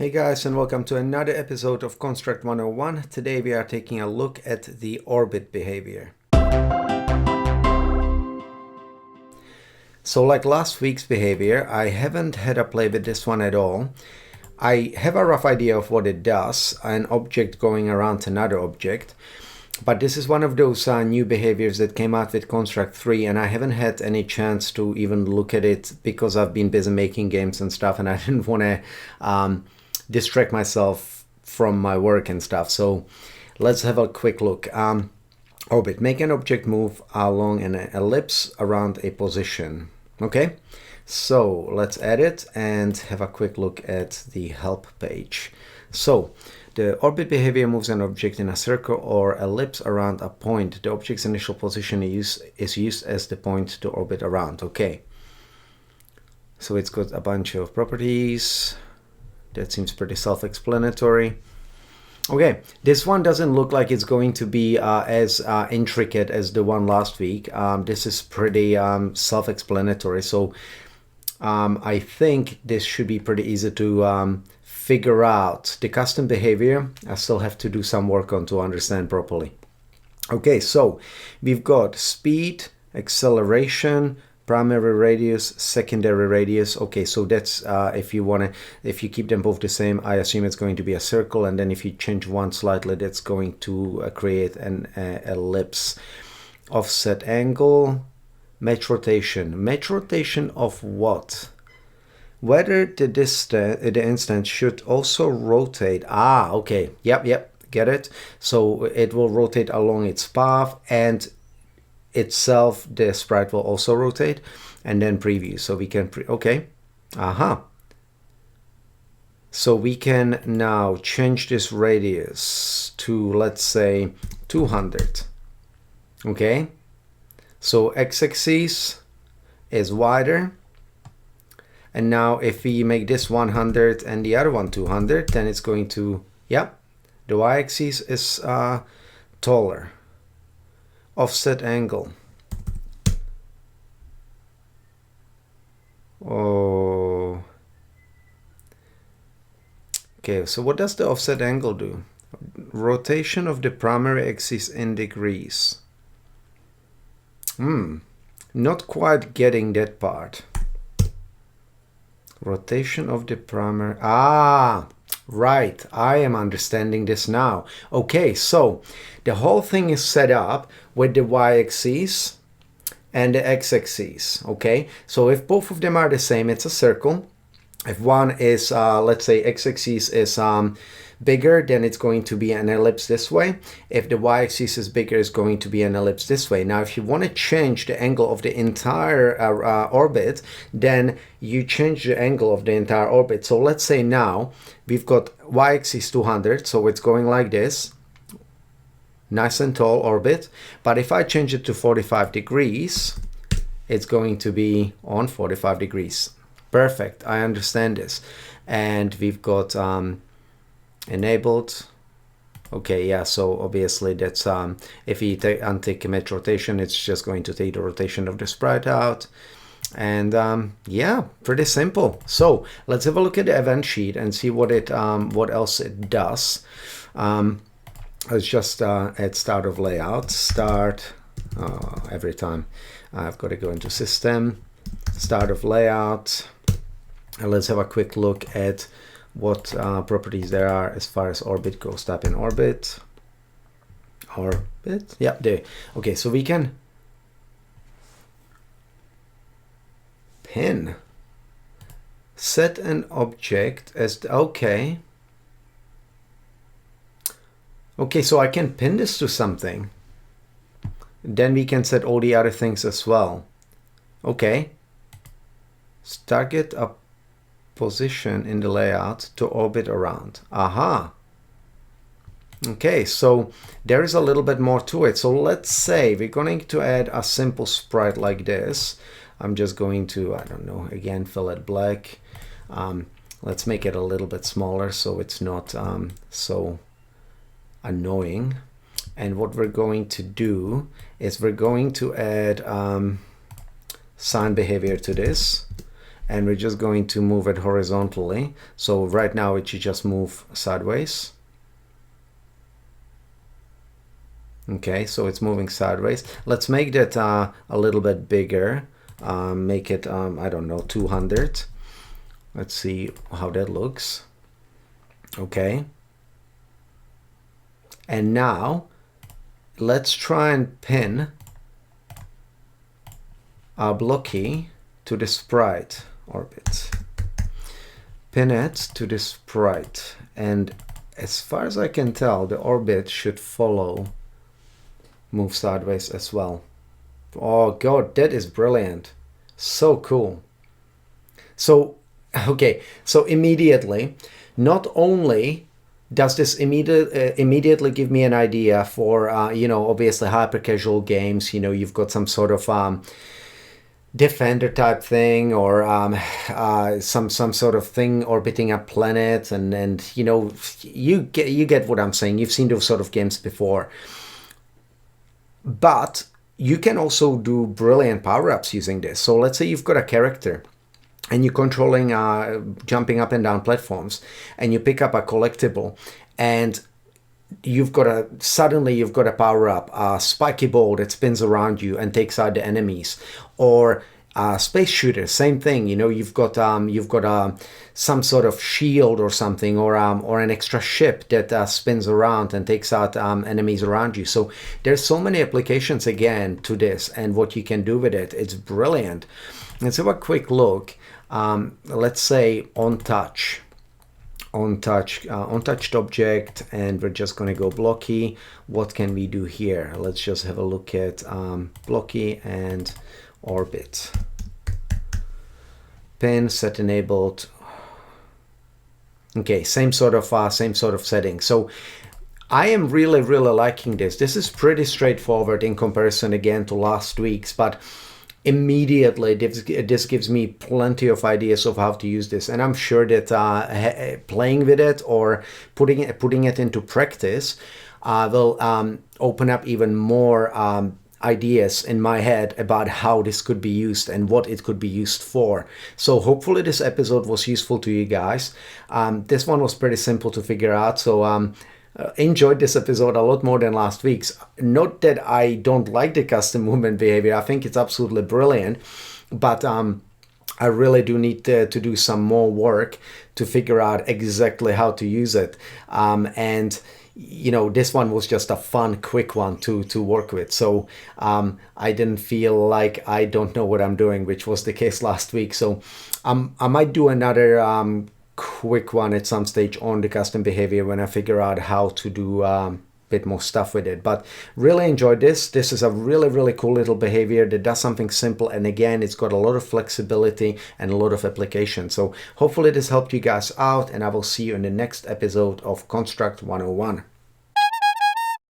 Hey guys, and welcome to another episode of Construct 101. Today we are taking a look at the orbit behavior. So like last week's behavior, I haven't had a play with this one at all. I have a rough idea of what it does, an object going around another object. But this is one of those new behaviors that came out with Construct 3, and I haven't had any chance to even look at it because I've been busy making games and stuff, and I didn't want to distract myself from my work and stuff. So let's have a quick look. Orbit, make an object move along an ellipse around a position. Okay, so let's add it and have a quick look at the help page. So the orbit behavior moves an object in a circle or ellipse around a point. The object's initial position is used as the point to orbit around. Okay, so it's got a bunch of properties. That seems pretty self-explanatory. Okay, this one doesn't look like it's going to be as intricate as the one last week. This is pretty self-explanatory, so I think this should be pretty easy to figure out. The custom behavior, I still have to do some work on to understand properly. Okay, so we've got speed, acceleration, primary radius, secondary radius. Okay, so that's if you keep them both the same, I assume it's going to be a circle, and then if you change one slightly, that's going to create an ellipse. Offset angle, match rotation. Match rotation of what? Whether the instance should also rotate. Okay, yep, get it. So it will rotate along its path, and itself the sprite will also rotate, and then preview, so we can so we can now change this radius to, let's say, 200. Okay, so x-axis is wider, and now if we make this 100 and the other one 200, then it's going to, the y-axis is taller. Offset angle. Oh. Okay, so what does the offset angle do? Rotation of the primary axis in degrees. Not quite getting that part. Rotation of the primary. Right, I am understanding this now. Okay, so the whole thing is set up with the y-axis and the x-axis. Okay, so if both of them are the same, it's a circle. If one is, let's say, x-axis is bigger, then it's going to be an ellipse this way. If the y-axis is bigger, it's going to be an ellipse this way. Now, if you want to change the angle of the entire orbit, then you change the angle of the entire orbit. So let's say now we've got y-axis 200, so it's going like this. Nice and tall orbit. But if I change it to 45 degrees, it's going to be on 45 degrees. Perfect, I understand this. And we've got enabled. Okay, yeah, so obviously that's if you untick match rotation, it's just going to take the rotation of the sprite out. And yeah, pretty simple. So let's have a look at the event sheet and see what else it does. Let's just add start of layout. Start every time I've got to go into system, start of layout, and let's have a quick look at what properties there are as far as orbit goes. Tap in orbit, yeah, there. Okay, so we can pin, set an object as okay, so I can pin this to something, then we can set all the other things as well. Okay, target a position in the layout to orbit around. Okay, so there is a little bit more to it. So let's say we're going to add a simple sprite like this. I'm just going to, I don't know, again, fill it black. Let's make it a little bit smaller so it's not so annoying. And what we're going to do is we're going to add Sine Behavior to this. and we're just going to move it horizontally. So right now it should just move sideways. Okay, so it's moving sideways. Let's make that a little bit bigger. Make it, I don't know, 200. Let's see how that looks. Okay. And now let's try and pin our blocky to the sprite orbit. Pin it to the sprite. And as far as I can tell, the orbit should follow, move sideways as well. Oh God, that is brilliant. So cool. So, okay, so immediately, not only does this immediately give me an idea for, you know, obviously hyper casual games, you know, you've got some sort of defender type thing, or some sort of thing orbiting a planet, and you know, you get what I'm saying. You've seen those sort of games before. But you can also do brilliant power-ups using this. So let's say you've got a character and you're controlling jumping up and down platforms, and you pick up a collectible, and suddenly you've got a power-up, a spiky ball that spins around you and takes out the enemies, or a space shooter, same thing. You know, you've got some sort of shield or something, or an extra ship that spins around and takes out enemies around you. So there's so many applications again to this, and what you can do with it, it's brilliant. Let's have a quick look. Let's say untouched object, and we're just going to go blocky. What can we do here? Let's just have a look at blocky and orbit. Pin set enabled. Okay, same sort of setting. So I am really liking this. This is pretty straightforward in comparison again to last week's, but immediately this gives me plenty of ideas of how to use this, and I'm sure that playing with it or putting it into practice will open up even more ideas in my head about how this could be used and what it could be used for. So hopefully this episode was useful to you guys. This one was pretty simple to figure out, so enjoyed this episode a lot more than last week's. Not that I don't like the custom movement behavior, I think it's absolutely brilliant, but I really do need to do some more work to figure out exactly how to use it. And you know, this one was just a fun, quick one to work with. So I didn't feel like I don't know what I'm doing, which was the case last week. So I might do another quick one at some stage on the custom behavior when I figure out how to do a bit more stuff with it. But really enjoyed this. This is a really cool little behavior that does something simple, and again, it's got a lot of flexibility and a lot of application. So hopefully this helped you guys out, and I will see you in the next episode of Construct 101.